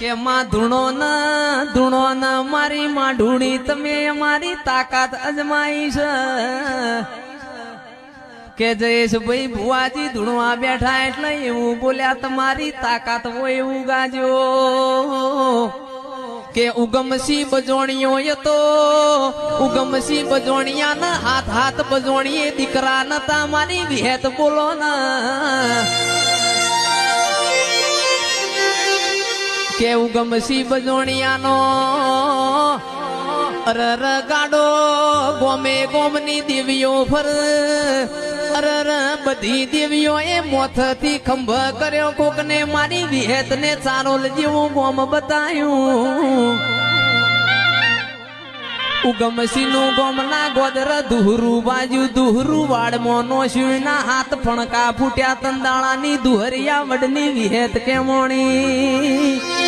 કે માં ધૂણો ના મારી માં ઢૂણી તમે અમારી તાકાત અજમાઈ છે કે જયેશભાઈ ભુવાજી ધૂણવા બેઠા એટલે એવું બોલ્યા તમારી તાકાત હોય એવું ગાજો કે ઉગમસી બજોણીઓ તો ઉગમસી બજોણિયા ના હાથ બજોણીએ દીકરા નતા મારી વિહેત બોલો ના કે ઉગમસી બજોણિયાનો અરર ગાડો ગોમે ગોમની દેવીઓ ફર અરર બધી દેવીઓ એ મોથથી ખંભ કર્યો કોકને મારી વિહેત ને ચારોલ જેવું ગોમ બતાયું ઉગમસી નું ગોમ ના ગોદર દુહરું બાજુ દુહરું વાડમાં નો શિવના હાથ ફણકા ફૂટ્યા તંદાળાની દુહરિયા વડની વિહેત કેમોણી